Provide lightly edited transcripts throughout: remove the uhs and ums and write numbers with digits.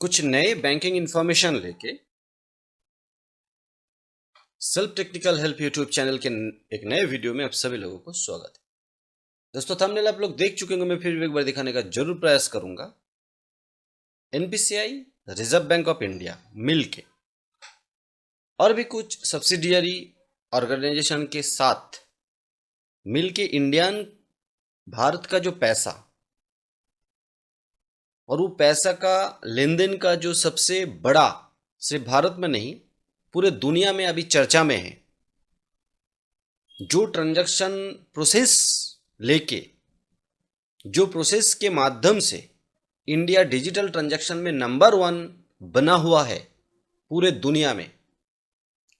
कुछ नए banking information लेके self technical help YouTube channel के एक नए वीडियो में आप सभी लोगों को स्वागत है। दोस्तों थंबनेल आप लोग देख चुके होंगे, मैं फिर एक बार दिखाने का जरूर प्रयास करूंगा। NPCI, reserve bank of India मिलके और भी कुछ सब्सिडियरी ऑर्गेनाइजेशन के साथ मिलके इंडियन भारत का जो पैसा और वो पैसा का लेन देन का जो सबसे बड़ा, सिर्फ भारत में नहीं पूरे दुनिया में अभी चर्चा में है, जो ट्रांजैक्शन प्रोसेस लेके, जो प्रोसेस के माध्यम से इंडिया डिजिटल ट्रांजैक्शन में नंबर 1 बना हुआ है पूरे दुनिया में,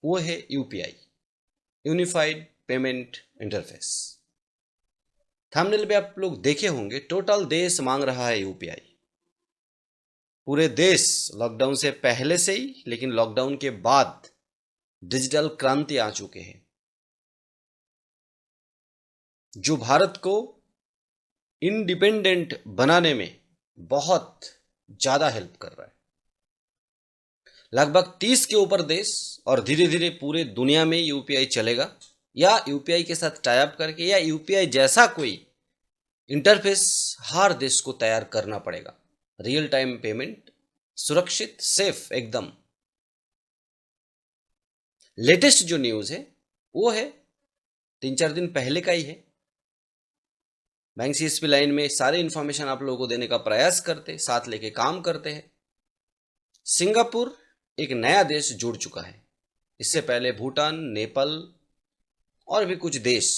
वो है UPI, unified payment interface. Thumbnail पे आप लोग देखे होंगे, टोटल देश मांग रहा है यूपीआई। पूरे देश लॉकडाउन से पहले से ही, लेकिन लॉकडाउन के बाद डिजिटल क्रांति आ चुके हैं, जो भारत को इंडिपेंडेंट बनाने में बहुत ज्यादा हेल्प कर रहा है। लगभग 30 के ऊपर देश और धीरे धीरे पूरे दुनिया में यूपीआई चलेगा, या यूपीआई के साथ टाई अप करके, या यूपीआई जैसा कोई इंटरफेस हर देश को तैयार करना पड़ेगा। रियल टाइम पेमेंट, सुरक्षित, सेफ एकदम। लेटेस्ट जो न्यूज है वो है 3-4 दिन पहले का ही है। बैंक सीएसपी लाइन में सारे इंफॉर्मेशन आप लोगों को देने का प्रयास करते, साथ लेके काम करते हैं। सिंगापुर एक नया देश जुड़ चुका है। इससे पहले भूटान, नेपाल और भी कुछ देश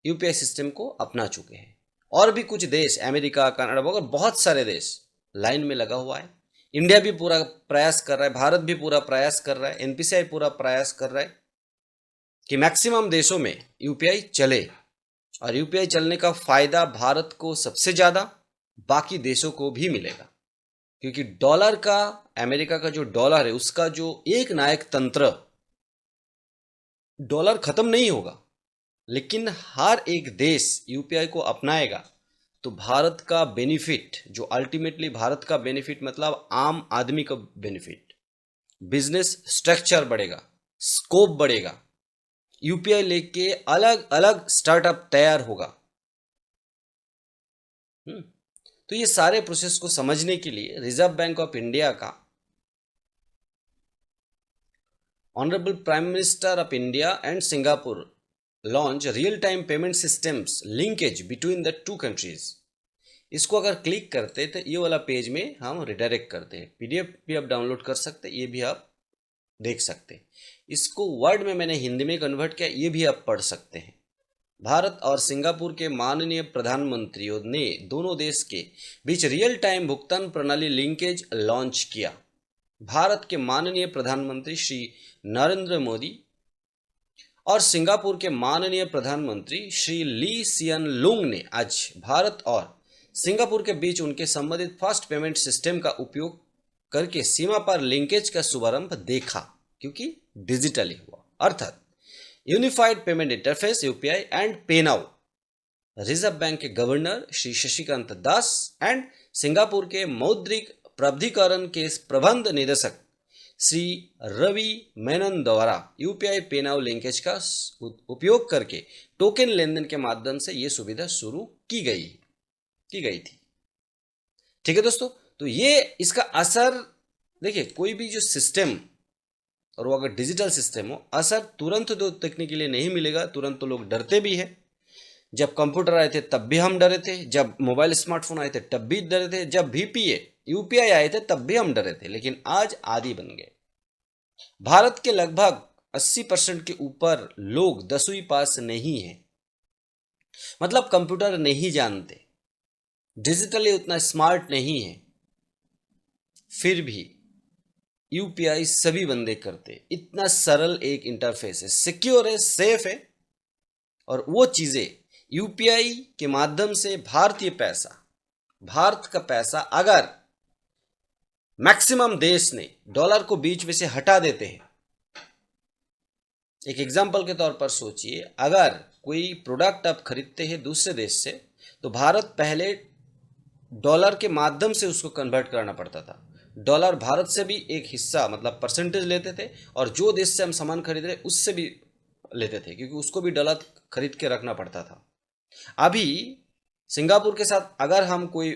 यूपीआई सिस्टम को अपना चुके हैं, और भी कुछ देश, अमेरिका, कनाडा वगैरह बहुत सारे देश लाइन में लगा हुआ है। इंडिया भी पूरा प्रयास कर रहा है, भारत भी पूरा प्रयास कर रहा है, एनपीसीआई पूरा प्रयास कर रहा है कि मैक्सिमम देशों में यूपीआई चले, और यूपीआई चलने का फायदा भारत को सबसे ज्यादा, बाकी देशों को भी मिलेगा। क्योंकि डॉलर का, अमेरिका का जो डॉलर है, उसका जो एक नायक तंत्र, डॉलर खत्म नहीं होगा, लेकिन हर एक देश यूपीआई को अपनाएगा तो भारत का बेनिफिट, जो अल्टीमेटली भारत का बेनिफिट मतलब आम आदमी का बेनिफिट, बिजनेस स्ट्रक्चर बढ़ेगा, स्कोप बढ़ेगा, यूपीआई लेके अलग अलग स्टार्टअप तैयार होगा। तो ये सारे प्रोसेस को समझने के लिए रिजर्व बैंक ऑफ इंडिया का honourable prime minister of India and Singapore launch real time payment systems linkage between the two countries. इसको अगर क्लिक करते तो ये वाला पेज में हम रिडायरेक्ट करते हैं। पीडीएफ भी आप डाउनलोड कर सकते हैं, ये भी आप देख सकते हैं। इसको वर्ड में मैंने हिंदी में कन्वर्ट किया, ये भी आप पढ़ सकते हैं। भारत और सिंगापुर के माननीय प्रधानमंत्रियों ने दोनों देश के बीच रियल टाइम भुगतान प्रणाली लिंकेज लॉन्च किया। भारत के माननीय प्रधानमंत्री श्री नरेंद्र मोदी और सिंगापुर के माननीय प्रधानमंत्री श्री ली सियन लुंग ने आज भारत और सिंगापुर के बीच उनके संबंधित फास्ट पेमेंट सिस्टम का उपयोग करके सीमा पार लिंकेज का शुभारंभ देखा, क्योंकि डिजिटली हुआ, अर्थात unified payment interface UPI and पे नाउ। रिजर्व बैंक के governor Shri Shashikant Das and Singapore के मौद्रिक प्राधिकरण के प्रबंध निदेशक श्री रवि मेनन द्वारा यूपीआई पे नाउ लिंकेज का उपयोग करके टोकन लेन देन के माध्यम से यह सुविधा शुरू की गई थी। ठीक है दोस्तों, तो ये इसका असर देखिए, कोई भी जो सिस्टम, और वो अगर डिजिटल सिस्टम हो, असर तुरंत तो देखने के लिए नहीं मिलेगा। तुरंत तो लोग डरते भी है। जब कंप्यूटर आए थे तब भी हम डरे थे, जब मोबाइल स्मार्टफोन आए थे तब भी डरे थे, जब VPA यूपीआई आए थे तब भी हम डरे थे, लेकिन आज आदी बन गए। भारत के लगभग 80% के ऊपर लोग 10वीं पास नहीं है, मतलब कंप्यूटर नहीं जानते, डिजिटली उतना स्मार्ट नहीं है, फिर भी यूपीआई सभी बंदे करते। इतना सरल एक इंटरफेस है, सिक्योर है, सेफ है, और वो चीजें यूपीआई के माध्यम से भारतीय पैसा, भारत का पैसा अगर मैक्सिमम देश ने डॉलर को बीच में से हटा देते हैं। एक एग्जांपल के तौर पर सोचिए, अगर कोई प्रोडक्ट आप खरीदते हैं दूसरे देश से, तो भारत पहले डॉलर के माध्यम से उसको कन्वर्ट करना पड़ता था। डॉलर भारत से भी एक हिस्सा मतलब परसेंटेज लेते थे, और जो देश से हम सामान खरीद रहे उससे भी लेते थे, क्योंकि उसको भी डॉलर खरीद के रखना पड़ता था। अभी सिंगापुर के साथ अगर हम कोई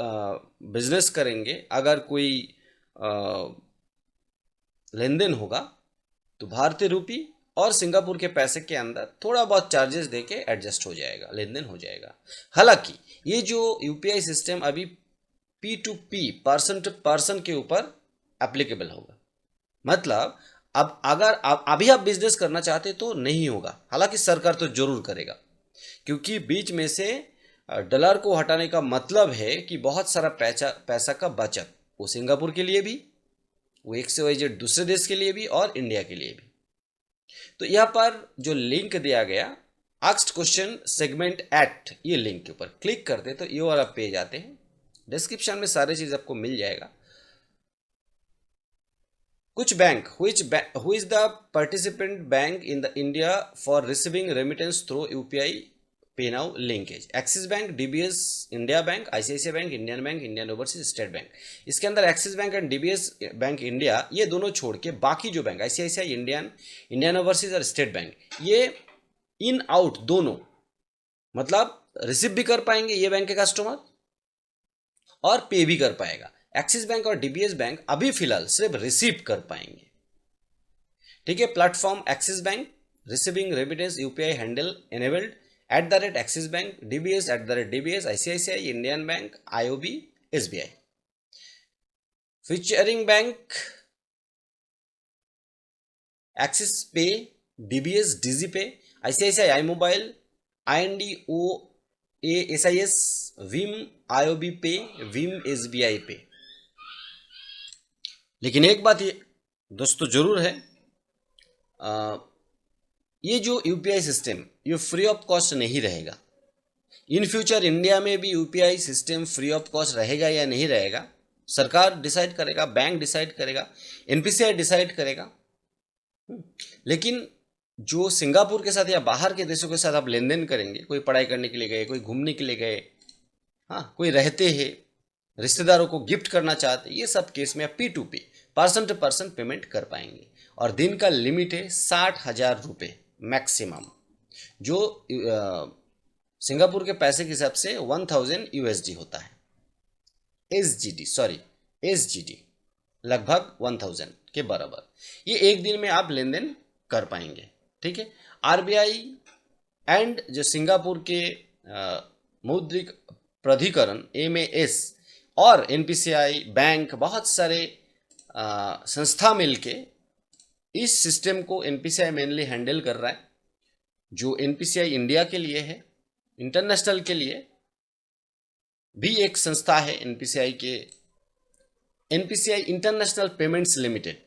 बिजनेस करेंगे, अगर कोई लेन देन होगा, तो भारतीय रूपी और सिंगापुर के पैसे के अंदर थोड़ा बहुत चार्जेस देके एडजस्ट हो जाएगा, लेन देन हो जाएगा। हालांकि ये जो यूपीआई सिस्टम अभी P2P, पर्सन टू पर्सन के ऊपर एप्लीकेबल होगा। मतलब अब अगर अभी आप बिजनेस करना चाहते तो नहीं होगा, हालांकि सरकार तो जरूर करेगा, क्योंकि बीच में से डॉलर को हटाने का मतलब है कि बहुत सारा पैसा का बचत, वो सिंगापुर के लिए भी, वो XYZ दूसरे देश के लिए भी, और इंडिया के लिए भी। तो यहाँ पर जो लिंक दिया गया आस्क्ड क्वेश्चन सेगमेंट एट, ये लिंक के ऊपर क्लिक करते तो ये वाला पेज आते हैं। डिस्क्रिप्शन में सारी चीज आपको मिल जाएगा। कुछ bank who is the participant bank in the India for receiving remittance through UPI pay now linkage? Axis Bank, DBS, India Bank, ICICI Bank, Indian Bank, Indian Overseas, State Bank. इसके अंदर Axis Bank and DBS Bank India, ये दोनों छोड़ के बाकी जो bank ICICI, Indian Overseas और State Bank, ये इन आउट दोनों मतलब रिसीव भी कर पाएंगे ये बैंक के कस्टमर, और पे भी कर पाएगा। एक्सिस बैंक और डीबीएस बैंक अभी फिलहाल सिर्फ रिसीव कर पाएंगे। ठीक है। Platform Axis Bank, receiving remittance UPI handle enabled @Axis Bank, DBS @DBS, ICICI, Indian Bank, IOB, SBI. Featuring bank Axis pay, DBS digi pay, ICICI i mobile, INDO SIS, विम IOB pay, विम SBI pay. लेकिन एक बात ये दोस्तों जरूर है, ये जो यूपीआई सिस्टम ये फ्री ऑफ कॉस्ट नहीं रहेगा। इन फ्यूचर इंडिया में भी UPI system free of cost रहेगा या नहीं रहेगा, सरकार डिसाइड करेगा, बैंक डिसाइड करेगा, एनपीसीआई डिसाइड करेगा। लेकिन जो सिंगापुर के साथ या बाहर के देशों के साथ आप लेन देन करेंगे, कोई पढ़ाई करने के लिए गए, कोई घूमने के लिए गए, हाँ कोई रहते हैं, रिश्तेदारों को गिफ्ट करना चाहते, ये सब केस में आप P2P, person to person payment कर पाएंगे। और दिन का लिमिट है 60,000 रुपये मैक्सिमम, जो सिंगापुर के पैसे के हिसाब से 1000 USD होता है। SGD लगभग 1000 के बराबर। ये एक दिन में आप लेन देन कर पाएंगे। ठीक है। RBI एंड जो सिंगापुर के मौद्रिक प्राधिकरण MAS और NPCI बैंक, बहुत सारे संस्था मिलके इस सिस्टम को NPCI मेनली हैंडल कर रहा है। जो NPCI इंडिया के लिए है, इंटरनेशनल के लिए भी एक संस्था है NPCI के, NPCI international payments limited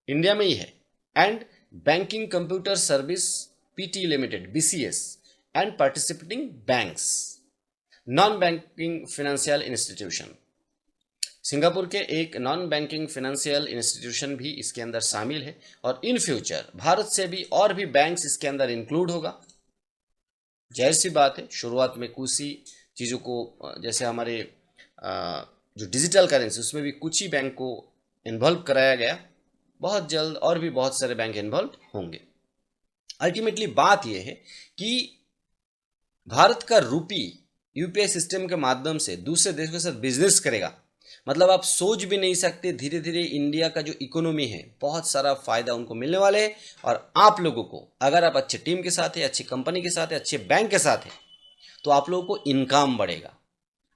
India में ही है, and banking computer service PT limited BCS, and participating banks, non banking financial institution. Singapore के एक नॉन बैंकिंग फाइनेंशियल इंस्टीट्यूशन भी इसके अंदर शामिल है, और इन फ्यूचर भारत से भी और भी बैंक्स इसके अंदर इंक्लूड होगा। जाहिर सी बात है, शुरुआत में कुछ ही चीज़ों को, जैसे हमारे जो डिजिटल करेंसी, उसमें भी कुछ ही बैंक को इन्वॉल्व कराया गया, बहुत जल्द और भी बहुत सारे बैंक इन्वॉल्व होंगे। अल्टीमेटली बात यह है कि भारत का रूपी यूपीआई सिस्टम के माध्यम से दूसरे देशों के साथ बिजनेस करेगा, मतलब आप सोच भी नहीं सकते, धीरे धीरे इंडिया का जो इकोनॉमी है बहुत सारा फायदा उनको मिलने वाले है। और आप लोगों को, अगर आप अच्छे टीम के साथ है, अच्छी कंपनी के साथ है, अच्छे बैंक के साथ है, तो आप लोगों को इनकम बढ़ेगा।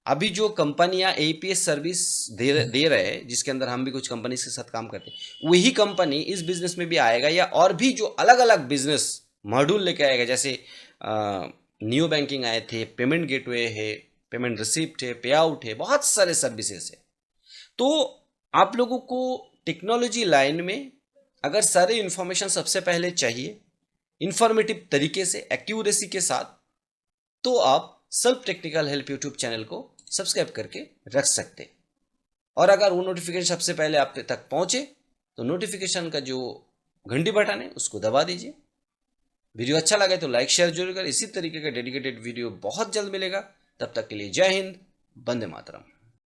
अभी जो कंपनियां APS सर्विस दे रहे हैं, जिसके अंदर हम भी कुछ कंपनी के साथ काम करते हैं, वही कंपनी इस बिजनेस में भी आएगा, या और भी जो अलग अलग बिजनेस मॉड्यूल लेके आएगा। जैसे नियो बैंकिंग आए थे, पेमेंट गेटवे है, पेमेंट रिसिप्ट है, पे आउट है, बहुत सारे सर्विसेज है। तो आप लोगों को टेक्नोलॉजी लाइन में अगर सारे इन्फॉर्मेशन सबसे पहले चाहिए इंफॉर्मेटिव तरीके से, एक्यूरेसी के साथ, तो आप self technical help YouTube channel को सब्सक्राइब करके रख सकते। और अगर वो नोटिफिकेशन सबसे पहले आप तक पहुंचे तो नोटिफिकेशन का जो घंटी बटन है उसको दबा दीजिए। वीडियो अच्छा लगे तो लाइक शेयर जरूर करें। इसी तरीके का डेडिकेटेड वीडियो बहुत जल्द मिलेगा। तब तक के लिए जय हिंद, वंदे मातरम।